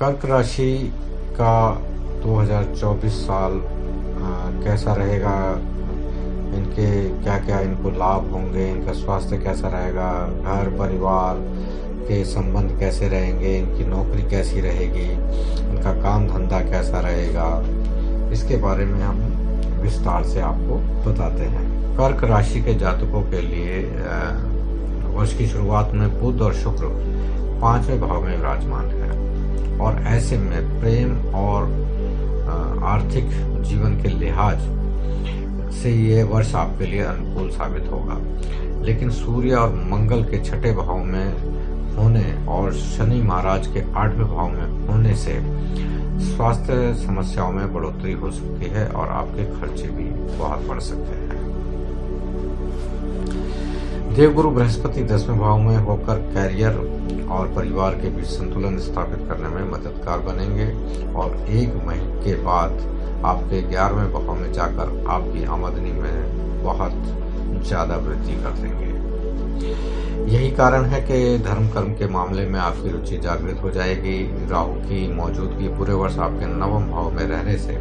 कर्क राशि का 2024 साल कैसा रहेगा, इनके क्या क्या इनको लाभ होंगे, इनका स्वास्थ्य कैसा रहेगा, घर परिवार के संबंध कैसे रहेंगे, इनकी नौकरी कैसी रहेगी, इनका काम धंधा कैसा रहेगा, इसके बारे में हम विस्तार से आपको बताते हैं। कर्क राशि के जातकों के लिए वर्ष की शुरुआत में बुध और शुक्र 5वें भाव में विराजमान है और ऐसे में प्रेम और आर्थिक जीवन के लिहाज से ये वर्ष आपके लिए अनुकूल साबित होगा। लेकिन सूर्य और मंगल के 6ठे भाव में होने और शनि महाराज के 8वें भाव में होने से स्वास्थ्य समस्याओं में बढ़ोतरी हो सकती है और आपके खर्चे भी बहुत बढ़ सकते हैं। देवगुरु बृहस्पति 10वें भाव में होकर कैरियर और परिवार के बीच संतुलन स्थापित करने में मददगार बनेंगे और 1 मई के बाद आपके 11वें भाव में जाकर आपकी आमदनी में बहुत ज्यादा वृद्धि कर देंगे। यही कारण है कि धर्म कर्म के मामले में आपकी रुचि जागृत हो जाएगी। राहु की मौजूदगी पूरे वर्ष आपके 9वें भाव में रहने से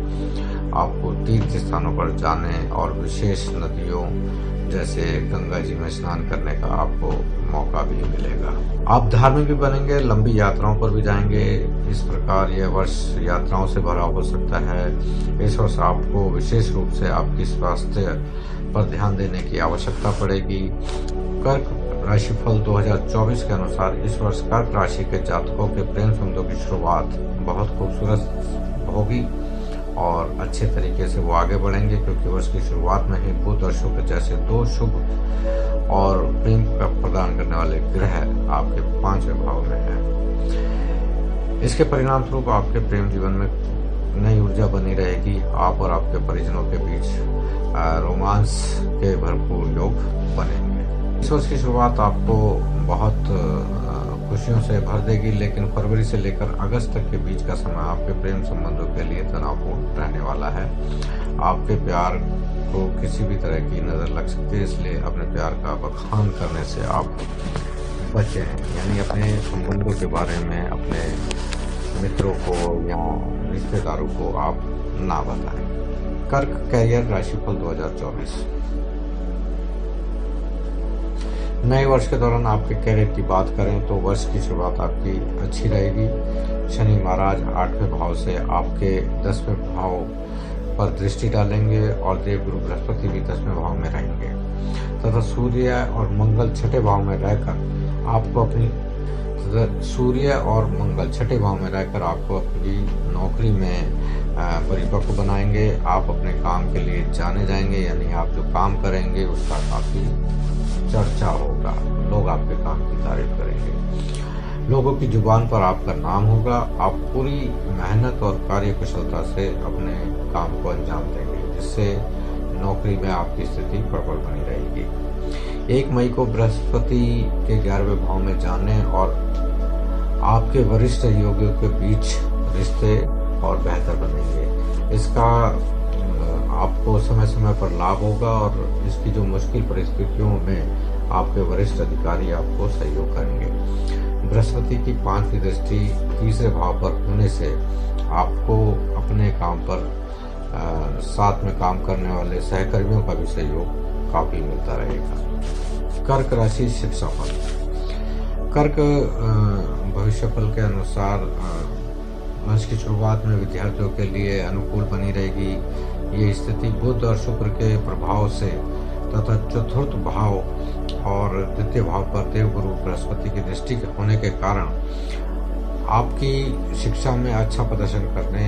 आपको तीर्थ स्थानों पर जाने और विशेष नदियों जैसे गंगा जी में स्नान करने का आपको मौका भी मिलेगा। आप धार्मिक भी बनेंगे, लंबी यात्राओं पर भी जाएंगे। इस प्रकार यह वर्ष यात्राओं से भरा हो सकता है। इस वर्ष आपको विशेष रूप से आपकी स्वास्थ्य पर ध्यान देने की आवश्यकता पड़ेगी। कर्क राशिफल 2024 के अनुसार इस वर्ष कर्क राशि के जातकों के प्रेम संबंधों की शुरुआत बहुत खूबसूरत होगी और अच्छे तरीके से वो आगे बढ़ेंगे, क्योंकि वर्ष की शुरुआत में ही बुध और शुक्र जैसे 2 शुभ और प्रेम का प्रदान करने वाले ग्रह आपके 5वें भाव में हैं। इसके परिणाम स्वरूप आपके प्रेम जीवन में नई ऊर्जा बनी रहेगी। आप और आपके परिजनों के बीच रोमांस के भरपूर योग बनेंगे। इस वर्ष की शुरुआत आपको बहुत खुशियों से भर देगी, लेकिन फरवरी से लेकर अगस्त तक के बीच का समय आपके प्रेम संबंधों के लिए तनावपूर्ण रहने वाला है। आपके प्यार को किसी भी तरह की नजर लग सकती है, इसलिए अपने प्यार का बखान करने से आप बचें, यानी अपने संबंधों के बारे में अपने मित्रों को या रिश्तेदारों को आप ना बताएं। कर्क कैरियर राशिफल 2024। नए वर्ष के दौरान आपके कैरियर की बात करें तो वर्ष की शुरुआत आपकी अच्छी रहेगी। शनि महाराज 8वें भाव से आपके 10वें भाव पर दृष्टि डालेंगे और देवगुरु बृहस्पति भी 10वें भाव में रहेंगे तथा सूर्य और मंगल 6ठे भाव में रहकर आपको अपनी नौकरी में परिपक्व बनाएंगे। आप अपने काम के लिए जाने जाएंगे, यानी आप जो काम करेंगे उसका काफी चर्चा होगा, लोग आपके काम की तारीफ करेंगे, लोगों की जुबान पर आपका नाम होगा। आप पूरी मेहनत और कार्य कुशलता से अपने काम को अंजाम देंगे, जिससे नौकरी में आपकी स्थिति प्रबल बनी रहेगी। 1 मई को बृहस्पति के 11वें भाव में जाने और आपके वरिष्ठ सहयोगियों के बीच रिश्ते और बेहतर बनेंगे। इसका आपको समय समय पर लाभ होगा और इसकी जो मुश्किल परिस्थितियों में आपके वरिष्ठ अधिकारी आपको सहयोग करेंगे। बृहस्पति की 5वीं दृष्टि 3रे भाव पर होने से आपको अपने काम पर साथ में काम करने वाले सहकर्मियों का भी सहयोग काफी मिलता रहेगा। कर्क राशि शिक्षाफल। कर्क भविष्यफल के अनुसार वर्ष की शुरुआत में विद्यार्थियों के लिए अनुकूल बनी रहेगी। ये स्थिति बुध और शुक्र के प्रभाव से तथा चतुर्थ भाव और द्वितीय भाव पर देवगुरु बृहस्पति की दृष्टि होने के कारण आपकी शिक्षा में अच्छा प्रदर्शन करने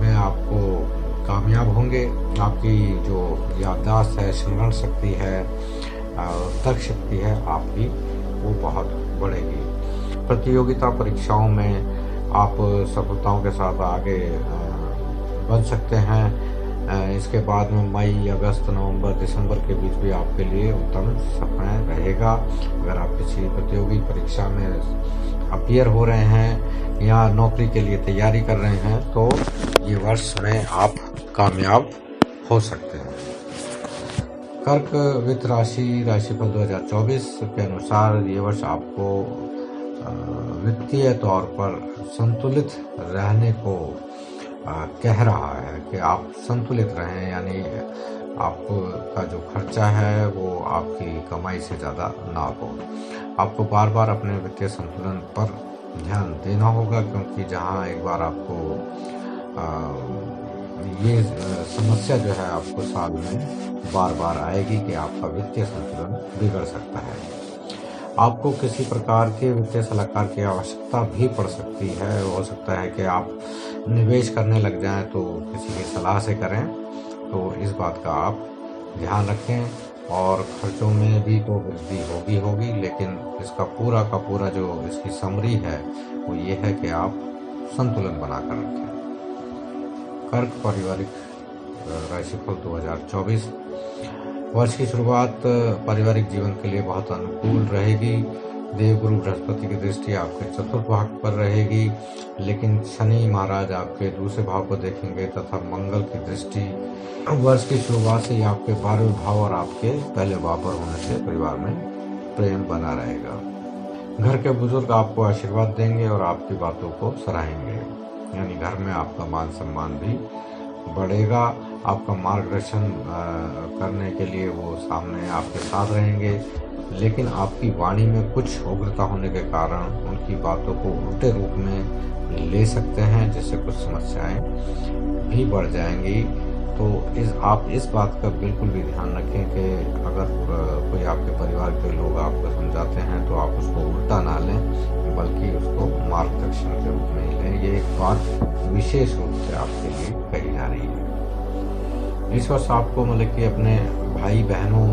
में आपको कामयाब होंगे। आपकी जो याददाश्त है, स्मरण शक्ति है, तर्क शक्ति है आपकी, वो बहुत बढ़ेगी। प्रतियोगिता परीक्षाओं में आप सफलताओं के साथ आगे बढ़ सकते हैं। इसके बाद में मई, अगस्त, नवंबर, दिसंबर के बीच भी आपके लिए उत्तम समय रहेगा। अगर आप किसी प्रतियोगी परीक्षा में अपीयर हो रहे हैं या नौकरी के लिए तैयारी कर रहे हैं तो ये वर्ष में आप कामयाब हो सकते हैं। कर्क वित्त राशि राशिफल 2024 के अनुसार ये वर्ष आपको वित्तीय तौर पर संतुलित रहने को कह रहा है कि आप संतुलित रहें, यानी आपका जो खर्चा है वो आपकी कमाई से ज़्यादा ना हो। आपको बार बार अपने वित्तीय संतुलन पर ध्यान देना होगा, क्योंकि जहाँ एक बार आपको ये समस्या जो है आपको साल में बार बार आएगी कि आपका वित्तीय संतुलन बिगड़ सकता है। आपको किसी प्रकार के वित्तीय सलाहकार की आवश्यकता भी पड़ सकती है। हो सकता है कि आप निवेश करने लग जाएं तो किसी की सलाह से करें, तो इस बात का आप ध्यान रखें। और खर्चों में भी तो वृद्धि होगी, लेकिन इसका पूरा का पूरा जो इसकी समरी है वो ये है कि आप संतुलन बनाकर रखें। कर्क पारिवारिक राशिफल 2024। वर्ष की शुरुआत पारिवारिक जीवन के लिए बहुत अनुकूल रहेगी। देवगुरु बृहस्पति की दृष्टि आपके चतुर्थ भाव पर रहेगी, लेकिन शनि महाराज आपके दूसरे भाव को देखेंगे तथा मंगल की दृष्टि वर्ष की शुरुआत से ही आपके 12वें भाव और आपके पहले भाव पर होने से परिवार में प्रेम बना रहेगा। घर के बुजुर्ग आपको आशीर्वाद देंगे और आपकी बातों को सराहेंगे, यानी घर में आपका मान सम्मान भी बढ़ेगा। आपका मार्गदर्शन करने के लिए वो सामने आपके साथ रहेंगे, लेकिन आपकी वाणी में कुछ उग्रता होने के कारण उनकी बातों को उल्टे रूप में ले सकते हैं, जिससे कुछ समस्याएं भी बढ़ जाएंगी। तो आप इस बात का बिल्कुल भी ध्यान रखें कि अगर कोई आपके परिवार के लोग आपको समझाते हैं तो आप उसको उल्टा ना लें, बल्कि उसको मार्गदर्शन के रूप में ही लें। ये एक बात विशेष रूप से आपके लिए कही जा रही है। इस वर्ष आपको मतलब कि अपने भाई बहनों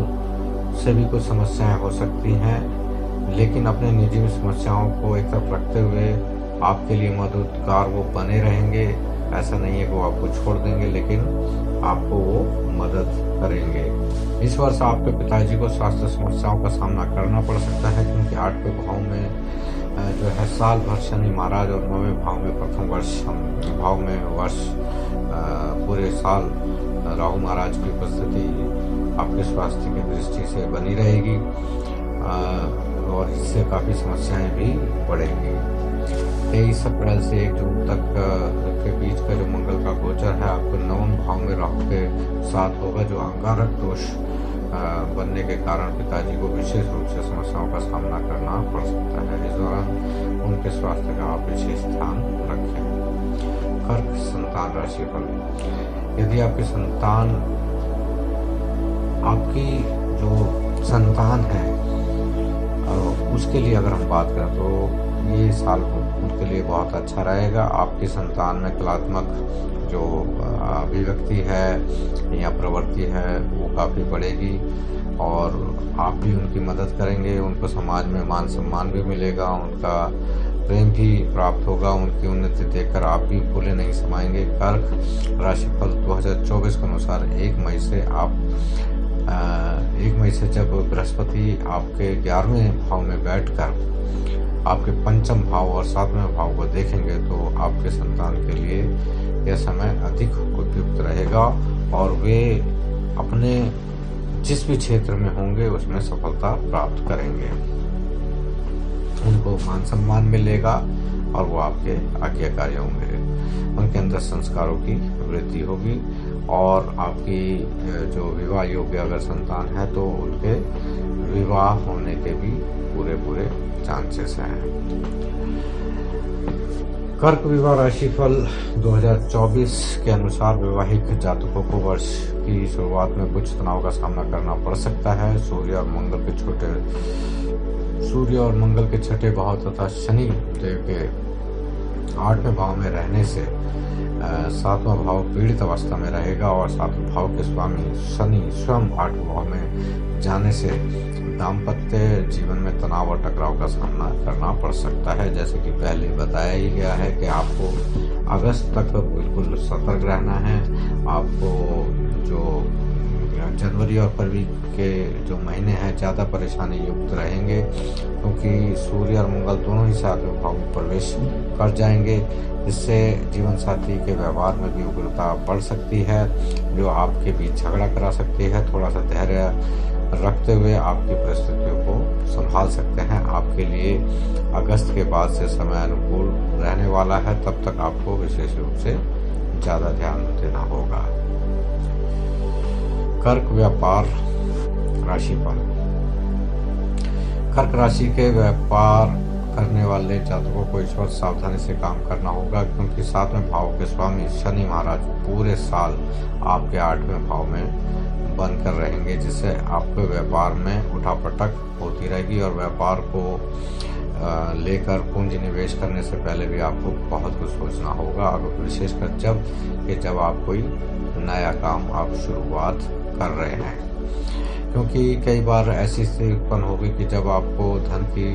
से भी कुछ समस्याएं हो सकती हैं, लेकिन अपने निजी समस्याओं को एक तरफ रखते हुए आपके लिए मददगार वो बने रहेंगे। ऐसा नहीं है कि वो आपको छोड़ देंगे, लेकिन आपको वो मदद करेंगे। इस वर्ष आपके पिताजी को स्वास्थ्य समस्याओं का सामना करना पड़ सकता है, क्योंकि 8वें भाव में जो है साल भर शनि महाराज और 9वें भाव में प्रथम भाव में वर्ष पूरे साल राहु महाराज की उपस्थिति आपके स्वास्थ्य की दृष्टि से बनी रहेगी और इससे काफ़ी समस्याएं भी बढ़ेंगी। 23 अप्रैल से 1 जून तक के बीच का जो मंगल का गोचर है आपको 9वें भाव में राहु के साथ होगा, जो अंगारक दोष बनने के कारण पिताजी को विशेष रूप से समस्याओं का सामना करना पड़ सकता है। इस दौरान उनके स्वास्थ्य का आप विशेष ध्यान रखें। कर्क संतान राशिफल। यदि आपकी जो संतान है उसके लिए अगर हम बात करें तो ये साल उनके लिए बहुत अच्छा रहेगा। आपकी संतान में कलात्मक जो अभिव्यक्ति है या प्रवृत्ति है वो काफ़ी बढ़ेगी और आप भी उनकी मदद करेंगे। उनको समाज में मान सम्मान भी मिलेगा, उनका प्रेम भी प्राप्त होगा। उनकी उन्नति देखकर आप भी फूले नहीं समाएंगे। कर्क राशिफल 2024 के अनुसार 1 मई से जब बृहस्पति आपके 11वें भाव में बैठकर आपके 5th भाव और 7वें भाव को देखेंगे तो आपके संतान के लिए यह समय अधिक उपयुक्त रहेगा और वे अपने जिस भी क्षेत्र में होंगे उसमें सफलता प्राप्त करेंगे। उनको मान सम्मान मिलेगा और वो आपके आज्ञाकारी होंगे। उनके अंदर संस्कारों की वृद्धि होगी और आपकी जो विवाह योग्य अगर संतान है तो उनके विवाह होने के भी पूरे चांसेस हैं। कर्क विवाह राशिफल 2024 के अनुसार विवाहित जातकों को वर्ष की शुरुआत में कुछ तनाव का सामना करना पड़ सकता है। सूर्य और मंगल के छठे भाव तथा शनि देव के 8वें भाव में रहने से 7वां भाव पीड़ित अवस्था में रहेगा और 7वें भाव के स्वामी शनि स्वयं 8वें भाव में जाने से दाम्पत्य जीवन में तनाव और टकराव का सामना करना पड़ सकता है। जैसे कि पहले बताया ही गया है कि आपको अगस्त तक बिल्कुल सतर्क रहना है। आपको जो जनवरी और फरवरी के जो महीने हैं ज़्यादा परेशानी युक्त रहेंगे, क्योंकि सूर्य और मंगल दोनों ही 7वें भाव में प्रवेश कर जाएंगे। इससे जीवन साथी के व्यवहार में भी उग्रता बढ़ सकती है, जो आपके बीच झगड़ा करा सकती है। थोड़ा सा धैर्य रखते हुए आपकी परिस्थितियों को संभाल सकते हैं। आपके लिए अगस्त के बाद से समय अनुकूल रहने वाला है, तब तक आपको विशेष रूप से ज़्यादा ध्यान देना होगा। कर्क व्यापार राशिफल। कर्क राशि के व्यापार करने वाले जातकों को इस वर्ष सावधानी से काम करना होगा, क्योंकि 7वें भाव के स्वामी शनि महाराज पूरे साल आपके 8वें भाव में बनकर रहेंगे, जिससे आपके व्यापार में उठापटक होती रहेगी और व्यापार को लेकर पूंजी निवेश करने से पहले भी आपको बहुत कुछ सोचना होगा, विशेषकर जब आप कोई नया काम आप शुरुआत कर रहे हैं, क्योंकि कई बार ऐसी स्थिति उत्पन्न होगी कि जब आपको धन की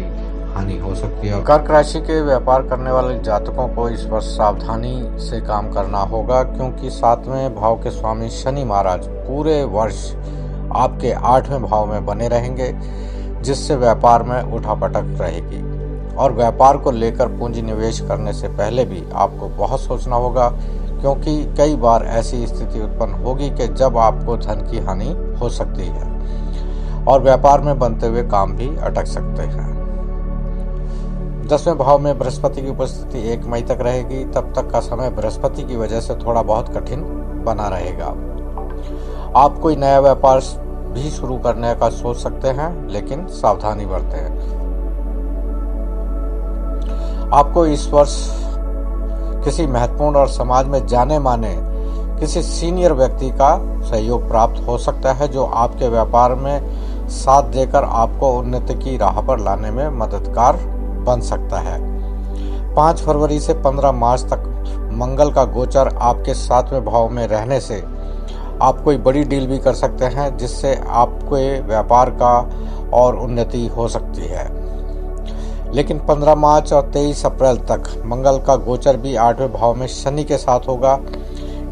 हानि हो सकती है। कर्क राशि के व्यापार करने वाले जातकों को इस वर्ष सावधानी से काम करना होगा, क्योंकि 7वें भाव के स्वामी शनि महाराज पूरे वर्ष आपके 8वें भाव में बने रहेंगे, जिससे व्यापार में उठापटक रहेगी और व्यापार को लेकर पूंजी निवेश करने से पहले भी आपको बहुत सोचना होगा, क्योंकि कई बार ऐसी स्थिति उत्पन्न होगी कि जब आपको धन की हानि हो सकती है और व्यापार में बनते हुए काम भी अटक सकते हैं। 10वें भाव में बृहस्पति की उपस्थिति 1 मई तक रहेगी। तब तक का समय बृहस्पति की वजह से थोड़ा बहुत कठिन बना रहेगा। आप कोई नया व्यापार भी शुरू करने का सोच सकते हैं, लेकिन सावधानी बरतें। आपको इस वर्ष किसी महत्वपूर्ण और समाज में जाने माने किसी सीनियर व्यक्ति का सहयोग प्राप्त हो सकता है, जो आपके व्यापार में साथ देकर आपको उन्नति की राह पर लाने में मददगार बन सकता है। 5 फरवरी से 15 मार्च तक मंगल का गोचर आपके 7वें भाव में रहने से आप कोई बड़ी डील भी कर सकते हैं, जिससे आपके व्यापार का और उन्नति हो सकती है। लेकिन 15 मार्च और 23 अप्रैल तक मंगल का गोचर भी 8वें भाव में शनि के साथ होगा।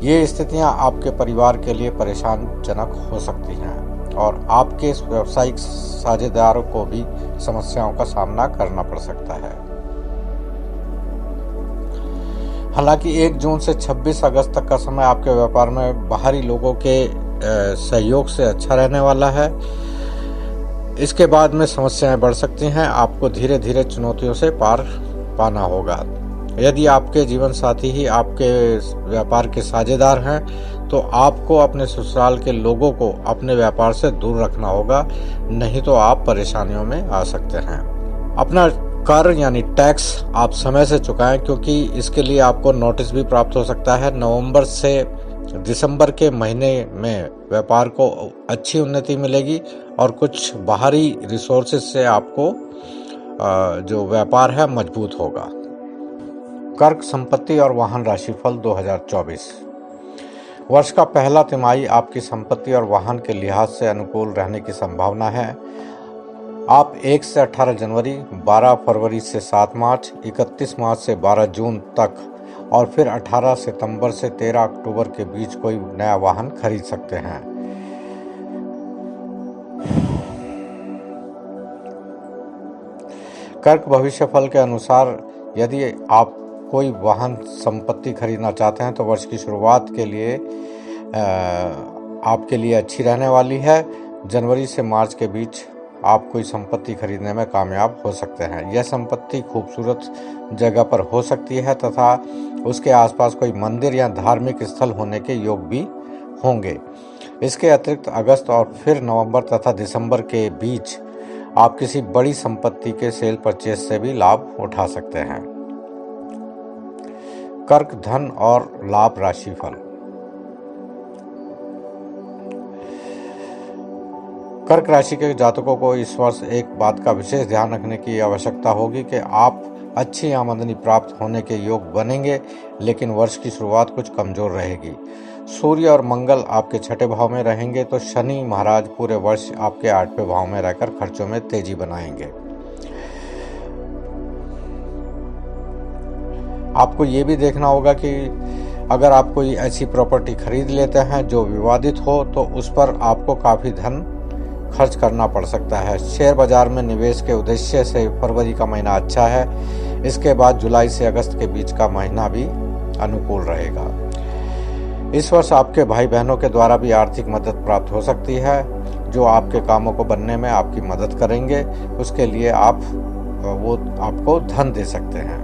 ये स्थितियां आपके परिवार के लिए परेशानजनक हो सकती हैं और आपके व्यावसायिक साझेदारों को भी समस्याओं का सामना करना पड़ सकता है। हालांकि 1 जून से 26 अगस्त तक का समय आपके व्यापार में बाहरी लोगों के सहयोग से अच्छा रहने वाला है। इसके बाद में समस्याएं बढ़ सकती हैं। आपको धीरे धीरे चुनौतियों से पार पाना होगा। यदि आपके जीवन साथी ही आपके व्यापार के साझेदार हैं, तो आपको अपने ससुराल के लोगों को अपने व्यापार से दूर रखना होगा, नहीं तो आप परेशानियों में आ सकते हैं। अपना कर यानी टैक्स आप समय से चुकाएं, क्योंकि इसके लिए आपको नोटिस भी प्राप्त हो सकता है। नवंबर से दिसंबर के महीने में व्यापार को अच्छी उन्नति मिलेगी और कुछ बाहरी रिसोर्सेज से आपको जो व्यापार है मजबूत होगा। कर्क संपत्ति और वाहन राशिफल 2024। वर्ष का पहला तिमाही आपकी संपत्ति और वाहन के लिहाज से अनुकूल रहने की संभावना है। आप 1 से 18 जनवरी, 12 फरवरी से 7 मार्च, 31 मार्च से 12 जून तक और फिर 18 सितंबर से 13 अक्टूबर के बीच कोई नया वाहन खरीद सकते हैं। कर्क भविष्य फल के अनुसार यदि आप कोई वाहन संपत्ति खरीदना चाहते हैं तो वर्ष की शुरुआत के लिए आपके लिए अच्छी रहने वाली है। जनवरी से मार्च के बीच आप कोई संपत्ति खरीदने में कामयाब हो सकते हैं। यह संपत्ति खूबसूरत जगह पर हो सकती है तथा उसके आसपास कोई मंदिर या धार्मिक स्थल होने के योग भी होंगे। इसके अतिरिक्त अगस्त और फिर नवंबर तथा दिसंबर के बीच आप किसी बड़ी संपत्ति के सेल परचेज से भी लाभ उठा सकते हैं। कर्क धन और लाभ राशिफल। कर्क राशि के जातकों को इस वर्ष एक बात का विशेष ध्यान रखने की आवश्यकता होगी कि आप अच्छी आमदनी प्राप्त होने के योग बनेंगे, लेकिन वर्ष की शुरुआत कुछ कमजोर रहेगी। सूर्य और मंगल आपके 6ठे भाव में रहेंगे, तो शनि महाराज पूरे वर्ष आपके 8वें भाव में रहकर खर्चों में तेजी बनाएंगे। आपको ये भी देखना होगा कि अगर आप कोई ऐसी प्रॉपर्टी खरीद लेते हैं जो विवादित हो, तो उस पर आपको काफ़ी धन खर्च करना पड़ सकता है। शेयर बाजार में निवेश के उद्देश्य से फरवरी का महीना अच्छा है। इसके बाद जुलाई से अगस्त के बीच का महीना भी अनुकूल रहेगा। इस वर्ष आपके भाई बहनों के द्वारा भी आर्थिक मदद प्राप्त हो सकती है, जो आपके कामों को बनने में आपकी मदद करेंगे। उसके लिए वो आपको धन दे सकते हैं।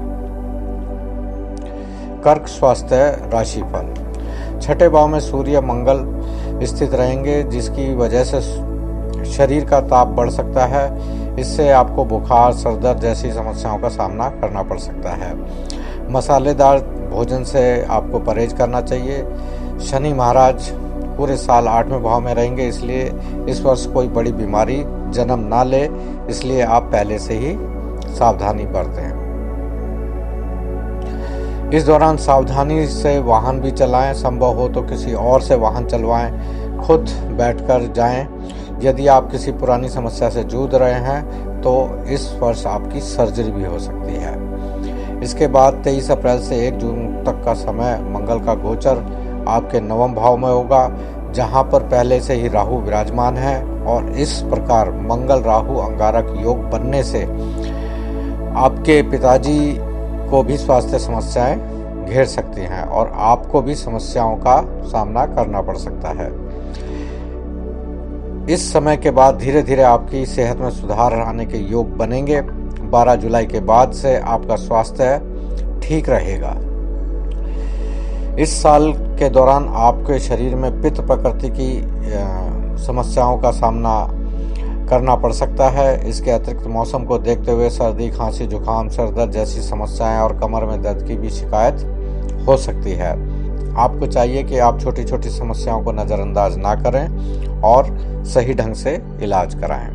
कर्क स्वास्थ्य राशिफल। छठे भाव में सूर्य मंगल स्थित रहेंगे, जिसकी वजह से शरीर का ताप बढ़ सकता है। इससे आपको बुखार, सर दर्द जैसी समस्याओं का सामना करना पड़ सकता है। मसालेदार भोजन से आपको परहेज करना चाहिए। शनि महाराज पूरे साल 8वें भाव में रहेंगे, इसलिए इस वर्ष कोई बड़ी बीमारी जन्म ना ले, इसलिए आप पहले से ही सावधानी बरतें। इस दौरान सावधानी से वाहन भी चलाएं, संभव हो तो किसी और से वाहन चलवाएं, खुद बैठकर जाएं। यदि आप किसी पुरानी समस्या से जूझ रहे हैं तो इस वर्ष आपकी सर्जरी भी हो सकती है। इसके बाद 23 अप्रैल से 1 जून तक का समय मंगल का गोचर आपके 9वें भाव में होगा, जहां पर पहले से ही राहु विराजमान है। और इस प्रकार मंगल राहु अंगारक योग बनने से आपके पिताजी को भी स्वास्थ्य समस्याएं घेर सकती हैं और आपको भी समस्याओं का सामना करना पड़ सकता है। इस समय के बाद धीरे धीरे आपकी सेहत में सुधार आने के योग बनेंगे। 12 जुलाई के बाद से आपका स्वास्थ्य ठीक रहेगा। इस साल के दौरान आपके शरीर में पित्त प्रकृति की समस्याओं का सामना करना पड़ सकता है। इसके अतिरिक्त मौसम को देखते हुए सर्दी, खांसी, जुकाम, सर दर्द जैसी समस्याएं और कमर में दर्द की भी शिकायत हो सकती है। आपको चाहिए कि आप छोटी छोटी समस्याओं को नज़रअंदाज ना करें और सही ढंग से इलाज कराएं।